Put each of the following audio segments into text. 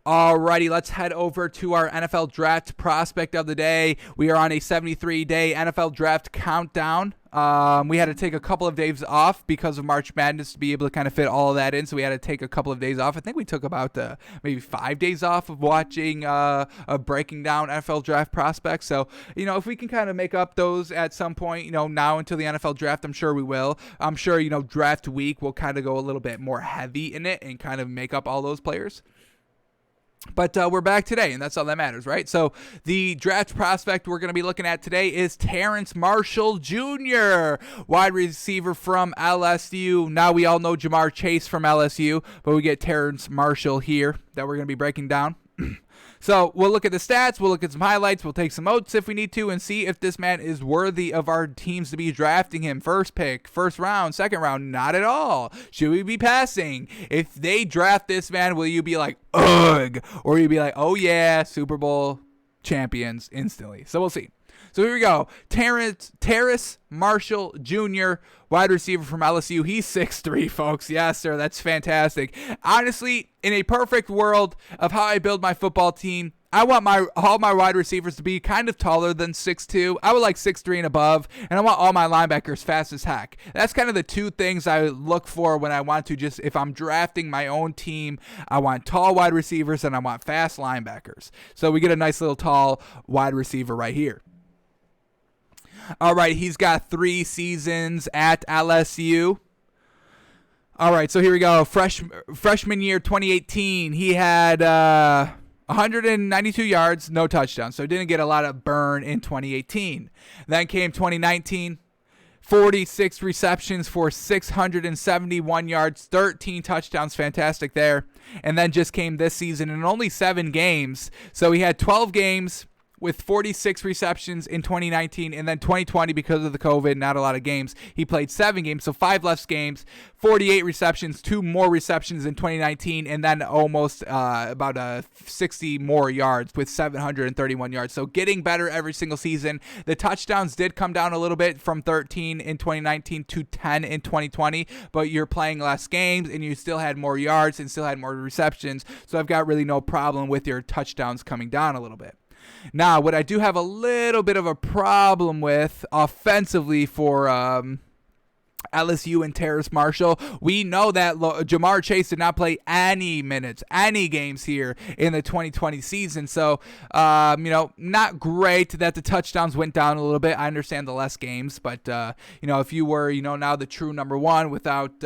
Alrighty, let's head over to our NFL draft prospect of the day. We are on a 73-day NFL draft countdown. We had to take a couple of days off because of March Madness to be able to kind of fit all of that in, so we had to take a couple of days off. I think we took about maybe 5 days off of watching breaking down NFL draft prospects. So, if we can kind of make up those at some point, now until the NFL draft, I'm sure we will. I'm sure, draft week will kind of go a little bit more heavy in it and kind of make up all those players. But we're back today, and that's all that matters, right? So the draft prospect we're going to be looking at today is Terrace Marshall Jr., wide receiver from LSU. Now we all know Jamar Chase from LSU, but we get Terrace Marshall here that we're going to be breaking down. So we'll look at the stats, we'll look at some highlights, we'll take some notes if we need to, and see if this man is worthy of our teams to be drafting him. First pick, first round, second round, not at all. Should we be passing? If they draft this man, will you be like, ugh? Or will you be like, oh yeah, Super Bowl champions instantly? So we'll see. So here we go. Terrace Marshall Jr., wide receiver from LSU. He's 6'3", folks. Yes, sir. That's fantastic. Honestly, in a perfect world of how I build my football team, I want all my wide receivers to be kind of taller than 6'2". I would like 6'3" and above, and I want all my linebackers fast as heck. That's kind of the two things I look for when I want to if I'm drafting my own team. I want tall wide receivers and I want fast linebackers. So we get a nice little tall wide receiver right here. All right, he's got 3 seasons at LSU. All right, so here we go. Freshman year 2018, he had 192 yards, no touchdowns, so didn't get a lot of burn in 2018. Then came 2019, 46 receptions for 671 yards, 13 touchdowns, fantastic there. And then just came this season in only 7 games. So he had 12 games with 46 receptions in 2019, and then 2020, because of the COVID, not a lot of games, he played 7 games, so 5 less games, 48 receptions, 2 more receptions in 2019, and then almost about 60 more yards with 731 yards. So getting better every single season. The touchdowns did come down a little bit from 13 in 2019 to 10 in 2020, but you're playing less games, and you still had more yards and still had more receptions, so I've got really no problem with your touchdowns coming down a little bit. Now, what I do have a little bit of a problem with offensively for LSU and Terrace Marshall, we know that Jamar Chase did not play any minutes, any games here in the 2020 season. So, not great that the touchdowns went down a little bit. I understand the less games, but, if you were, now the true number one without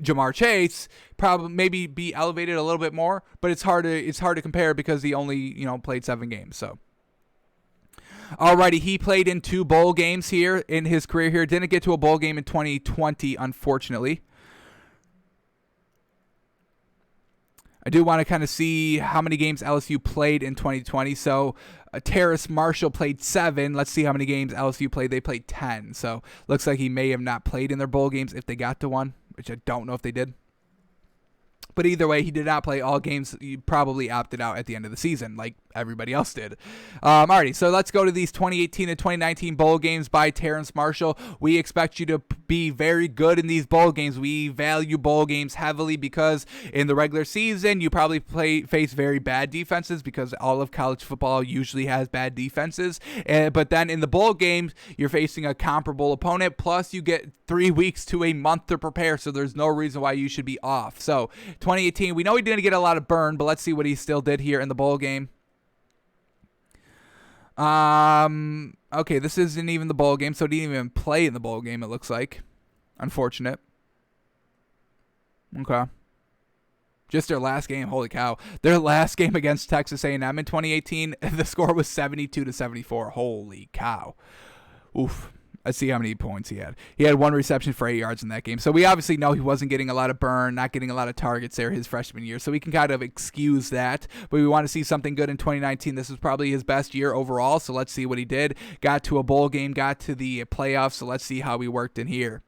Jamar Chase, probably maybe be elevated a little bit more, but it's hard to compare because he only played 7 games. So, alrighty, he played in 2 bowl games here in his career. Here, didn't get to a bowl game in 2020, unfortunately. I do want to kind of see how many games LSU played in 2020. So, Terrace Marshall played 7. Let's see how many games LSU played. They played 10. So, looks like he may have not played in their bowl games if they got to one, which I don't know if they did. But either way, he did not play all games. He probably opted out at the end of the season, like everybody else did. Alrighty, so let's go to these 2018 and 2019 bowl games by Terrace Marshall. We expect you to be very good in these bowl games. We value bowl games heavily because in the regular season, you probably face very bad defenses because all of college football usually has bad defenses. But then in the bowl games, you're facing a comparable opponent, plus you get 3 weeks to a month to prepare, so there's no reason why you should be off. So 2018, we know he didn't get a lot of burn, but let's see what he still did here in the bowl game. Okay, this isn't even the bowl game, so he didn't even play in the bowl game, it looks like. Unfortunate. Okay. Just their last game, holy cow. Their last game against Texas A&M in 2018, the score was 72-74. Holy cow. Oof. Let's see how many points he had. He had 1 reception for 8 yards in that game. So we obviously know he wasn't getting a lot of burn, not getting a lot of targets there his freshman year. So we can kind of excuse that. But we want to see something good in 2019. This was probably his best year overall. So let's see what he did. Got to a bowl game, got to the playoffs. So let's see how he worked in here.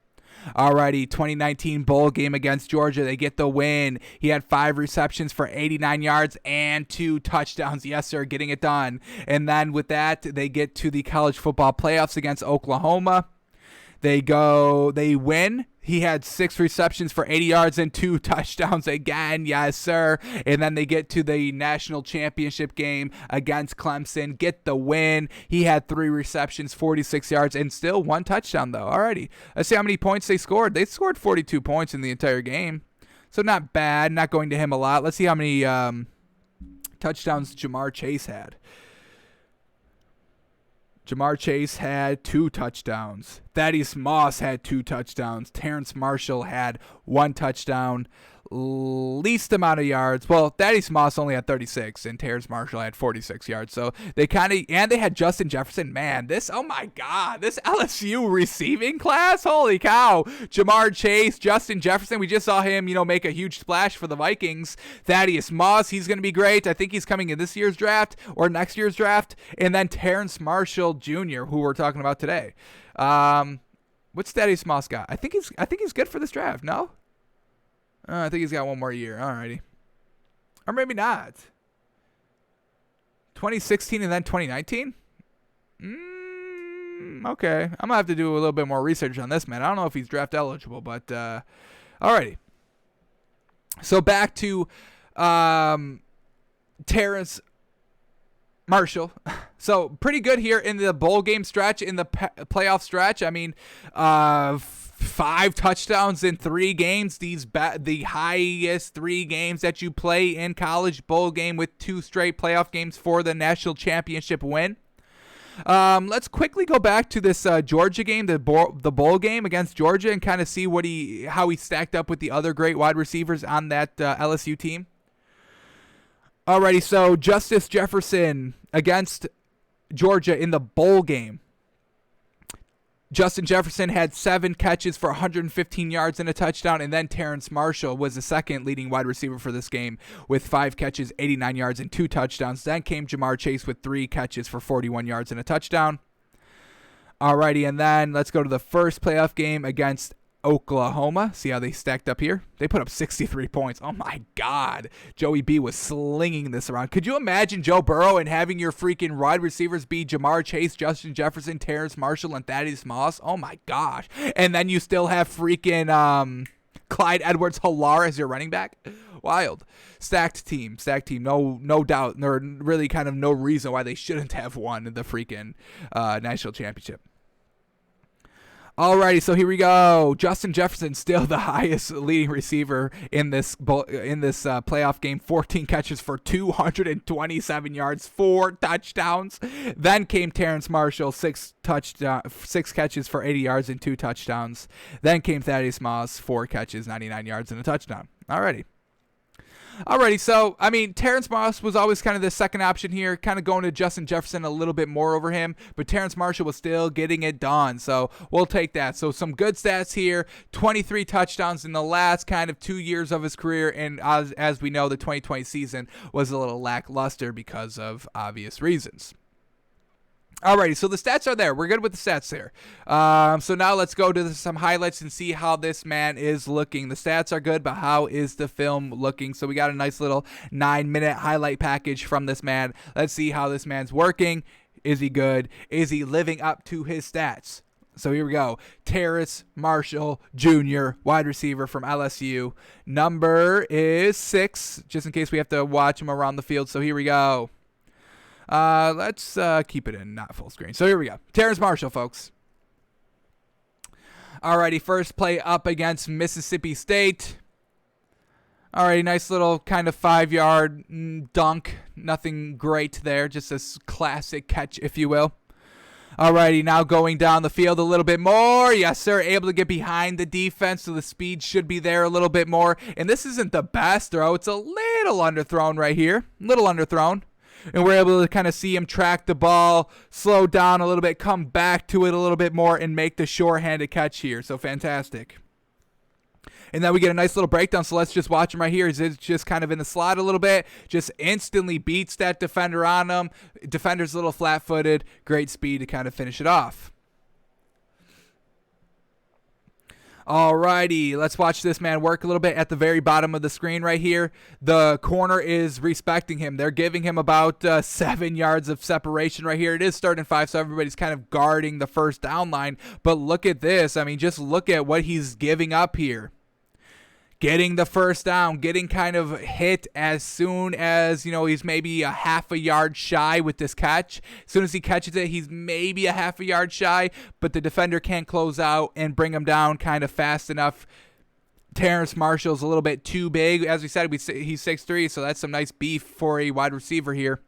Alrighty, 2019 bowl game against Georgia. They get the win. He had 5 receptions for 89 yards and 2 touchdowns. Yes, sir, getting it done. And then with that, they get to the college football playoffs against Oklahoma. They win. He had 6 receptions for 80 yards and 2 touchdowns again. Yes, sir. And then they get to the national championship game against Clemson, get the win. He had 3 receptions, 46 yards, and still 1 touchdown, though. Alrighty. Let's see how many points they scored. They scored 42 points in the entire game. So not bad. Not going to him a lot. Let's see how many touchdowns Jamar Chase had. Jamar Chase had 2 touchdowns. Thaddeus Moss had 2 touchdowns. Terrace Marshall had 1 touchdown. Least amount of yards. Well, Thaddeus Moss only had 36, and Terrace Marshall had 46 yards. So they they had Justin Jefferson. Man, oh my God, this LSU receiving class, holy cow. Jamar Chase, Justin Jefferson, we just saw him, make a huge splash for the Vikings. Thaddeus Moss, he's going to be great. I think he's coming in this year's draft or next year's draft. And then Terrace Marshall Jr., who we're talking about today. What's Thaddeus Moss got? I think he's good for this draft. No? I think he's got 1 more year. Alrighty. Or maybe not. 2016 and then 2019? Okay. I'm going to have to do a little bit more research on this, man. I don't know if he's draft eligible, but alrighty. So back to Terrace Marshall. So pretty good here in the bowl game stretch, in the playoff stretch. I mean, 5 touchdowns in 3 games. The highest 3 games that you play in college, bowl game with 2 straight playoff games for the national championship win. Let's quickly go back to this Georgia game, the bowl game against Georgia, and kind of see how he stacked up with the other great wide receivers on that LSU team. Alrighty, so Justice Jefferson against Georgia in the bowl game. Justin Jefferson had 7 catches for 115 yards and a touchdown, and then Terrace Marshall was the second leading wide receiver for this game with 5 catches, 89 yards, and 2 touchdowns. Then came Jamar Chase with 3 catches for 41 yards and a touchdown. Alrighty, and then let's go to the first playoff game against Oklahoma. See how they stacked up here? They put up 63 points. Oh my God. Joey B was slinging this around. Could you imagine Joe Burrow and having your freaking wide receivers be Jamar Chase, Justin Jefferson, Terrace Marshall, and Thaddeus Moss? Oh my gosh. And then you still have freaking Clyde Edwards-Helaire as your running back? Wild. Stacked team. No doubt. There really kind of no reason why they shouldn't have won the freaking national championship. Alrighty, so here we go. Justin Jefferson still the highest leading receiver in this playoff game. 14 catches for 227 yards, 4 touchdowns. Then came Terrace Marshall, 6 catches for 80 yards and 2 touchdowns. Then came Thaddeus Moss, 4 catches, 99 yards and a touchdown. Alrighty, so, I mean, Terrace Moss was always kind of the second option here, kind of going to Justin Jefferson a little bit more over him, but Terrace Marshall was still getting it done, so we'll take that. So some good stats here, 23 touchdowns in the last kind of 2 years of his career, and as we know, the 2020 season was a little lackluster because of obvious reasons. Alrighty, so the stats are there. We're good with the stats there. So now let's go to some highlights and see how this man is looking. The stats are good, but how is the film looking? So we got a nice little 9-minute highlight package from this man. Let's see how this man's working. Is he good? Is he living up to his stats? So here we go. Terrace Marshall Jr., wide receiver from LSU. Number is 6, just in case we have to watch him around the field. So here we go. Let's keep it in not full screen. So here we go. Terrace Marshall, folks. Alrighty, first play up against Mississippi State. Alrighty, nice little kind of 5-yard dunk. Nothing great there. Just a classic catch, if you will. Alrighty, now going down the field a little bit more. Yes, sir. Able to get behind the defense, so the speed should be there a little bit more. And this isn't the best throw. It's a little underthrown right here. Little underthrown. And we're able to kind of see him track the ball, slow down a little bit, come back to it a little bit more, and make the short-handed catch here. So fantastic. And then we get a nice little breakdown, so let's just watch him right here. He's just kind of in the slot a little bit, just instantly beats that defender on him. Defender's a little flat-footed, great speed to kind of finish it off. Alrighty, let's watch this man work a little bit at the very bottom of the screen right here. The corner is respecting him. They're giving him about 7 yards of separation right here. It is 3rd and 5, so everybody's kind of guarding the first down line. But look at this. I mean, just look at what he's giving up here. Getting the first down, getting kind of hit as soon as, he's maybe a half a yard shy with this catch. As soon as he catches it, he's maybe a half a yard shy, but the defender can't close out and bring him down kind of fast enough. Terrace Marshall's a little bit too big. As we said, he's 6'3", so that's some nice beef for a wide receiver here.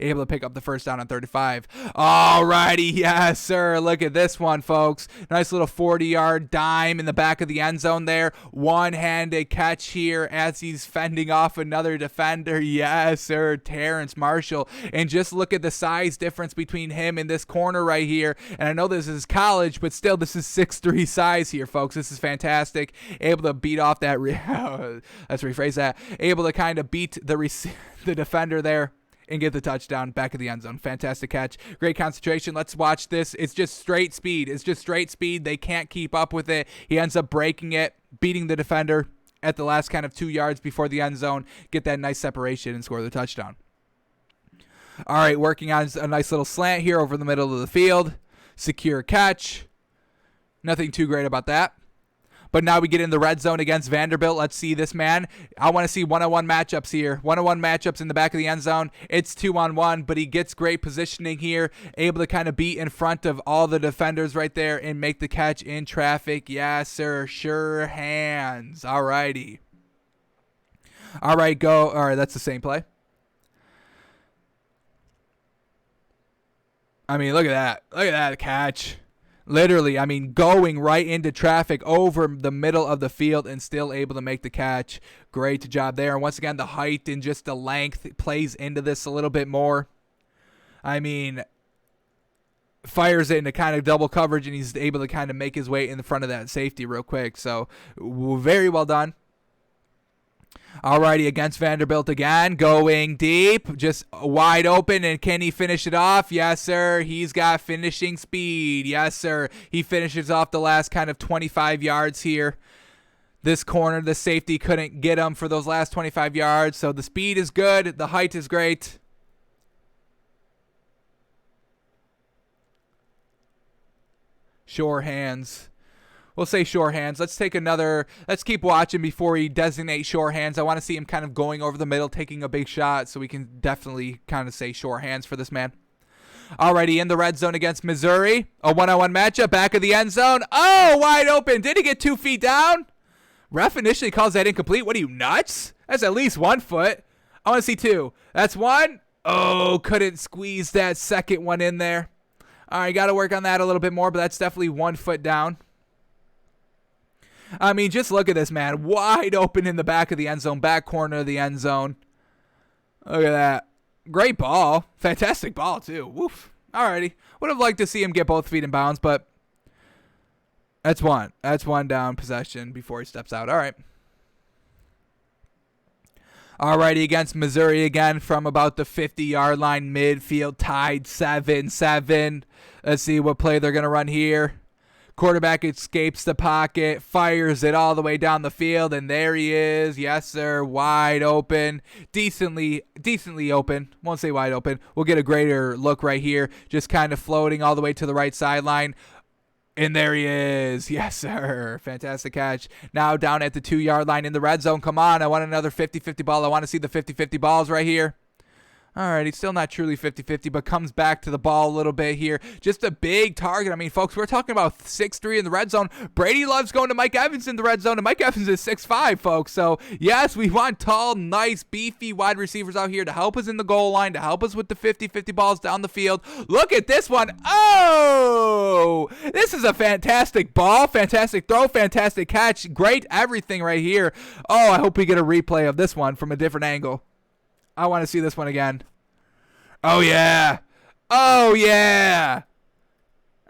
Able to pick up the first down on 35. Alrighty, yes, sir. Look at this one, folks. Nice little 40-yard dime in the back of the end zone there. One-handed catch here as he's fending off another defender. Yes, sir, Terrace Marshall. And just look at the size difference between him and this corner right here. And I know this is college, but still, this is 6'3" size here, folks. This is fantastic. Able to beat off that. Let's rephrase that. Able to kind of beat the defender there and get the touchdown back of the end zone. Fantastic catch. Great concentration. Let's watch this. It's just straight speed. They can't keep up with it. He ends up breaking it, beating the defender at the last kind of 2 yards before the end zone, get that nice separation and score the touchdown. All right, working on a nice little slant here over the middle of the field. Secure catch. Nothing too great about that. But now we get in the red zone against Vanderbilt. Let's see this man. I want to see one-on-one matchups here. One-on-one matchups in the back of the end zone. It's 2-on-1, but he gets great positioning here. Able to kind of be in front of all the defenders right there and make the catch in traffic. Yes, sir. Sure hands. All righty. All right, go. All right, that's the same play. I mean, look at that. Look at that catch. Literally, I mean, going right into traffic over the middle of the field and still able to make the catch. Great job there. And once again, the height and just the length plays into this a little bit more. I mean, fires it into kind of double coverage, and he's able to kind of make his way in the front of that safety real quick. So, very well done. Alrighty, against Vanderbilt again, going deep, just wide open, and can he finish it off? Yes, sir. He's got finishing speed. Yes, sir. He finishes off the last kind of 25 yards here. This corner, the safety couldn't get him for those last 25 yards, so the speed is good. The height is great. Sure hands. We'll say sure hands. Let's keep watching before he designates sure hands. I want to see him kind of going over the middle, taking a big shot, so we can definitely kind of say sure hands for this man. Alrighty, in the red zone against Missouri. A one-on-one matchup, back of the end zone. Oh, wide open. Did he get 2 feet down? Ref initially calls that incomplete. What are you, nuts? That's at least 1 foot. I want to see 2. That's 1. Oh, couldn't squeeze that second one in there. All right, got to work on that a little bit more, but that's definitely 1 foot down. I mean, just look at this, man. Wide open in the back of the end zone, back corner of the end zone. Look at that. Great ball. Fantastic ball, too. Woof. Alrighty. Would have liked to see him get both feet in bounds, but that's one. That's one down possession before he steps out. All right. Alrighty, against Missouri again from about the 50-yard line, midfield, tied 7-7. Let's see what play they're going to run here. Quarterback escapes the pocket, fires it all the way down the field, and there he is. Yes, sir, wide open. Decently open. Won't say wide open. We'll get a greater look right here. Just kind of floating all the way to the right sideline. And there he is. Yes, sir. Fantastic catch. Now down at the 2-yard line in the red zone. Come on, I want another 50-50 ball. I want to see the 50-50 balls right here. All right, he's still not truly 50-50, but comes back to the ball a little bit here. Just a big target. I mean, folks, we're talking about 6'3" in the red zone. Brady loves going to Mike Evans in the red zone, and Mike Evans is 6'5", folks. So, yes, we want tall, nice, beefy wide receivers out here to help us in the goal line, to help us with the 50-50 balls down the field. Look at this one. Oh, this is a fantastic ball, fantastic throw, fantastic catch. Great everything right here. Oh, I hope we get a replay of this one from a different angle. I want to see this one again. Oh, yeah. Oh, yeah.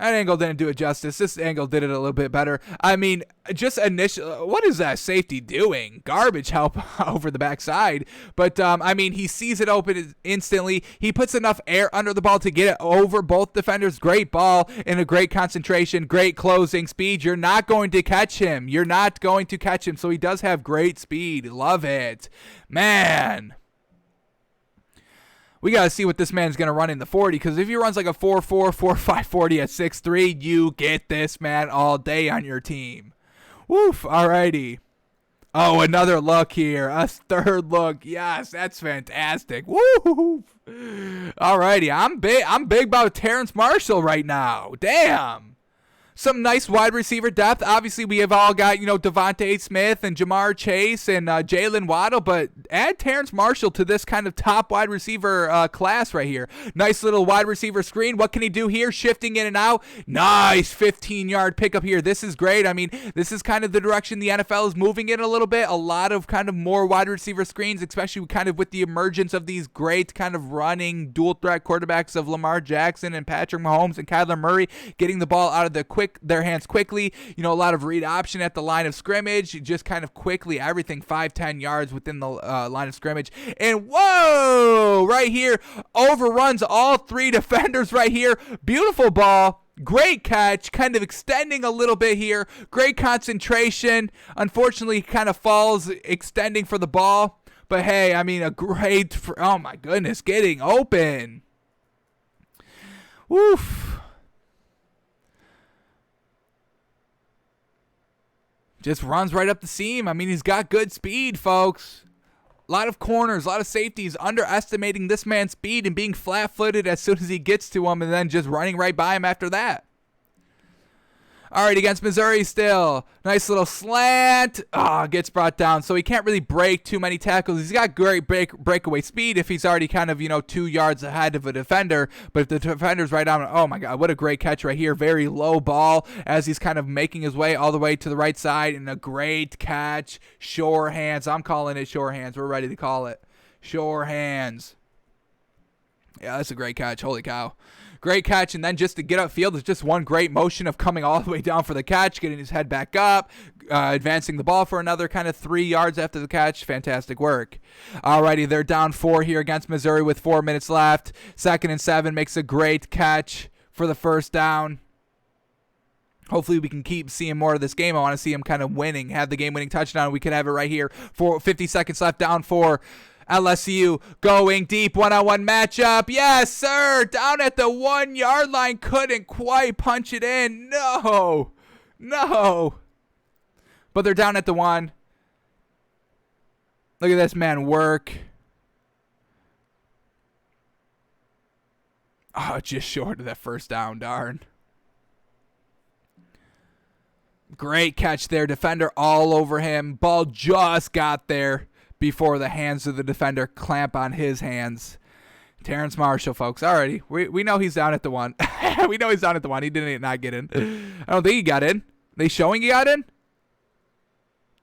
That angle didn't do it justice. This angle did it a little bit better. I mean, just initial. What is that safety doing? Garbage help over the backside. But, I mean, he sees it open instantly. He puts enough air under the ball to get it over both defenders. Great ball and a great concentration. Great closing speed. You're not going to catch him. You're not going to catch him. So he does have great speed. Love it. Man. We got to see what this man's going to run in the 40, because if he runs like a 4.4, 4.5 40 at 6'3", you get this man all day on your team. Woof, alrighty. Oh, another look here. A third look. Yes, that's fantastic. Woo! Alrighty, I'm big about Terrace Marshall right now. Damn. Some nice wide receiver depth. Obviously, we have all got, Devontae Smith and Jamar Chase and Jalen Waddle, but add Terrace Marshall to this kind of top wide receiver class right here. Nice little wide receiver screen. What can he do here? Shifting in and out. Nice 15-yard pickup here. This is great. I mean, this is kind of the direction the NFL is moving in a little bit. A lot of kind of more wide receiver screens, especially kind of with the emergence of these great kind of running dual threat quarterbacks of Lamar Jackson and Patrick Mahomes and Kyler Murray, getting the ball out of their hands quickly. A lot of read option at the line of scrimmage, just kind of quickly, everything 5-10 yards within the line of scrimmage. And whoa, right here, overruns all three defenders right here. Beautiful ball. Great catch, kind of extending a little bit here. Great concentration. Unfortunately, kind of falls extending for the ball. But hey, I mean, oh my goodness, getting open. Woof. Just runs right up the seam. I mean, he's got good speed, folks. A lot of corners, a lot of safeties underestimating this man's speed and being flat-footed as soon as he gets to him and then just running right by him after that. All right, against Missouri still. Nice little slant. Gets brought down. So he can't really break too many tackles. He's got great breakaway speed if he's already kind of, 2 yards ahead of a defender. But if the defender's right on, oh my God, what a great catch right here. Very low ball as he's kind of making his way all the way to the right side. And a great catch. Sure hands. I'm calling it sure hands. We're ready to call it. Sure hands. Yeah, that's a great catch. Holy cow. Great catch, and then just to get upfield is just one great motion of coming all the way down for the catch, getting his head back up, advancing the ball for another kind of 3 yards after the catch. Fantastic work. Alrighty, they're down 4 here against Missouri with 4 minutes left. 2nd and 7, makes a great catch for the first down. Hopefully we can keep seeing more of this game. I want to see him kind of winning, have the game-winning touchdown. We could have it right here. 50 seconds left, down 4. LSU going deep, one-on-one matchup. Yes, sir. Down at the 1 yard line. Couldn't quite punch it in. No. But they're down at the 1. Look at this man work. Oh, just short of that first down. Darn. Great catch there. Defender all over him. Ball just got there before the hands of the defender clamp on his hands. Terrace Marshall, folks. Alrighty. We know he's down at the 1. We know he's down at the 1. He didn't not get in. I don't think he got in. They showing he got in?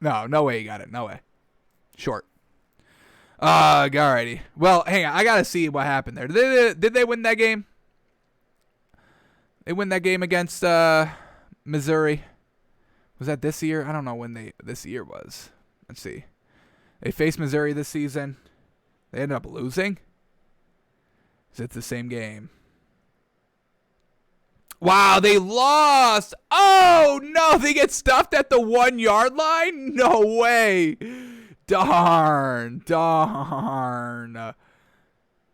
No way he got in. No way. Short. Alrighty. Well, hang on. I got to see what happened there. Did they win that game? They win that game against Missouri. Was that this year? I don't know when this year was. Let's see. They faced Missouri this season. They ended up losing. Is it the same game? Wow, they lost. Oh, no, they get stuffed at the 1 yard line? No way. Darn.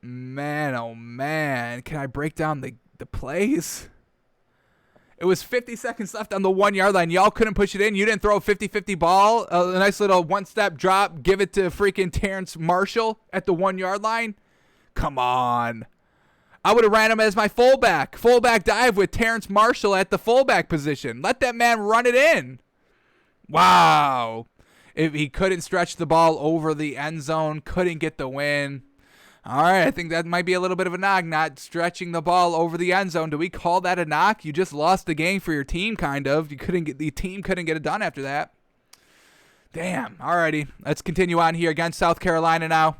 Man, oh, man. Can I break down the plays? It was 50 seconds left on the 1 yard line. Y'all couldn't push it in. You didn't throw a 50-50 ball. A nice little one-step drop. Give it to freaking Terrace Marshall at the 1 yard line. Come on. I would have ran him as my fullback. Fullback dive with Terrace Marshall at the fullback position. Let that man run it in. Wow. If he couldn't stretch the ball over the end zone, couldn't get the win. All right, I think that might be a little bit of a knock, not stretching the ball over the end zone. Do we call that a knock? You just lost the game for your team, kind of. The team couldn't get it done after that. Damn. All righty, let's continue on here against South Carolina now.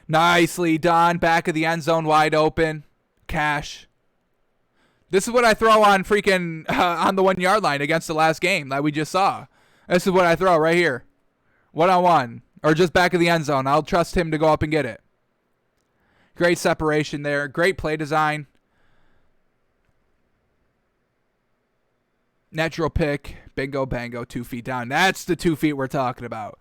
Nicely done. Back of the end zone, wide open. Cash. This is what I throw on freaking on the 1 yard line against the last game that we just saw. This is what I throw right here. 1-on-1 or just back of the end zone. I'll trust him to go up and get it. Great separation there. Great play design. Natural pick. Bingo, bango, 2 feet down. That's the 2 feet we're talking about.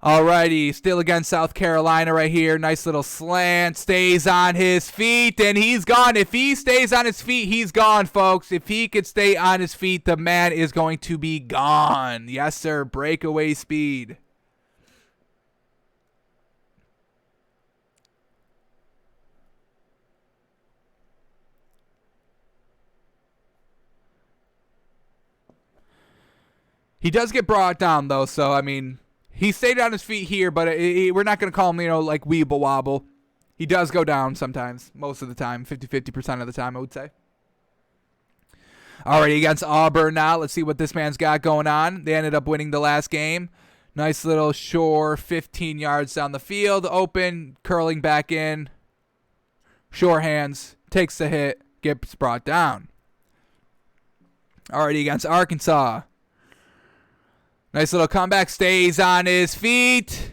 Alrighty, still against South Carolina right here. Nice little slant. Stays on his feet, and he's gone. If he stays on his feet, he's gone, folks. If he could stay on his feet, the man is going to be gone. Yes, sir. Breakaway speed. He does get brought down, though, so, I mean, he stayed on his feet here, but we're not going to call him, like weeble wobble. He does go down sometimes, most of the time, 50% of the time, I would say. Alrighty, against Auburn now. Let's see what this man's got going on. They ended up winning the last game. Nice little shore, 15 yards down the field. Open, curling back in. Shore hands, takes the hit, gets brought down. Alrighty, against Arkansas. Nice little comeback, stays on his feet.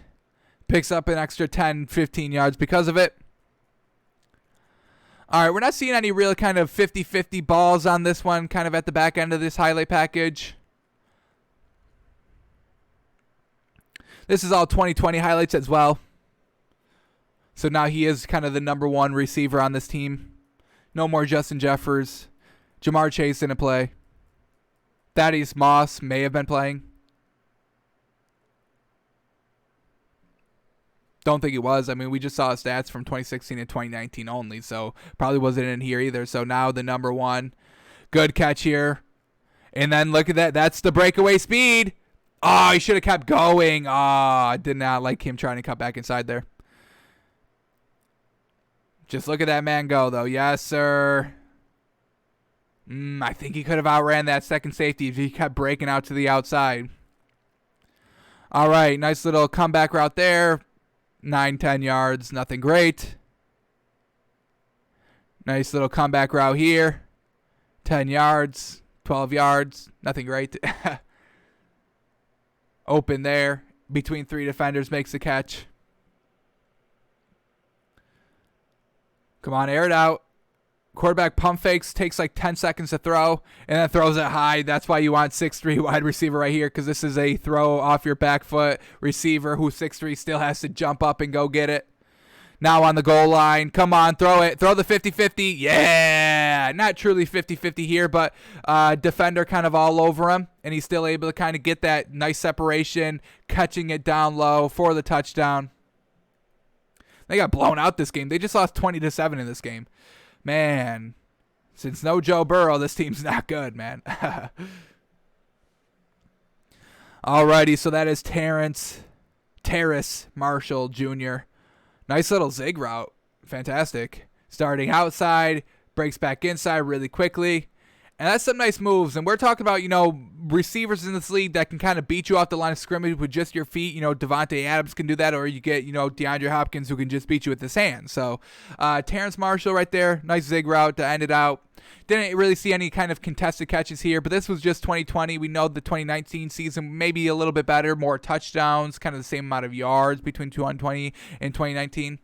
Picks up an extra 10, 15 yards because of it. All right, we're not seeing any real kind of 50-50 balls on this one, kind of at the back end of this highlight package. This is all 2020 highlights as well. So now he is kind of the number one receiver on this team. No more Justin Jeffers. Jamar Chase didn't play. Thaddeus Moss may have been playing. Don't think it was. I mean, we just saw stats from 2016 and 2019 only, so probably wasn't in here either. So now the number one. Good catch here. And then look at that. That's the breakaway speed. Oh, he should have kept going. Oh, I did not like him trying to cut back inside there. Just look at that man go, though. Yes, sir. I think he could have outran that second safety if he kept breaking out to the outside. All right, nice little comeback route there. 9-10 yards, nothing great. Nice little comeback route here. 10 yards, 12 yards, nothing great. Open there, between 3 defenders, makes the catch. Come on, air it out. Quarterback pump fakes, takes like 10 seconds to throw, and then throws it high. That's why you want 6'3" wide receiver right here, because this is a throw off your back foot receiver who 6'3" still has to jump up and go get it. Now on the goal line. Come on, throw it. Throw the 50-50. Yeah! Not truly 50-50 here, but defender kind of all over him, and he's still able to kind of get that nice separation, catching it down low for the touchdown. They got blown out this game. They just lost 20-7 in this game. Man, since no Joe Burrow, this team's not good, man. Alrighty, so that is Terrace Marshall Jr. Nice little zig route. Fantastic. Starting outside, breaks back inside really quickly. And that's some nice moves. And we're talking about, receivers in this league that can kind of beat you off the line of scrimmage with just your feet. Devontae Adams can do that, or you get, DeAndre Hopkins who can just beat you with his hands. So Terrace Marshall right there. Nice zig route to end it out. Didn't really see any kind of contested catches here, but this was just 2020. We know the 2019 season maybe a little bit better, more touchdowns, kind of the same amount of yards between 2020 and 2019.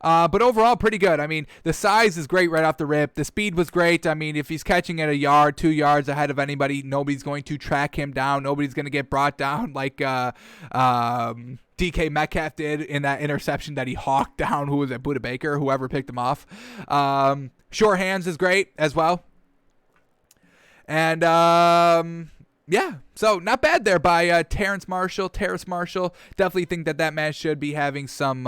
But overall, pretty good. I mean, the size is great right off the rip. The speed was great. I mean, if he's catching at a yard, 2 yards ahead of anybody, nobody's going to track him down. Nobody's going to get brought down like DK Metcalf did in that interception that he hawked down. Who was it? Budda Baker, whoever picked him off. Short hands is great as well. And yeah, so not bad there by Terrace Marshall. Definitely think that man should be having some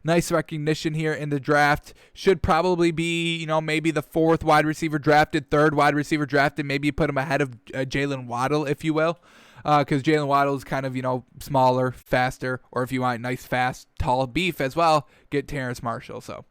nice recognition here in the draft. Should probably be, maybe the 4th wide receiver drafted, 3rd wide receiver drafted. Maybe you put him ahead of Jalen Waddle, if you will, because Jalen Waddle is kind of, smaller, faster, or if you want nice, fast, tall beef as well, get Terrace Marshall. So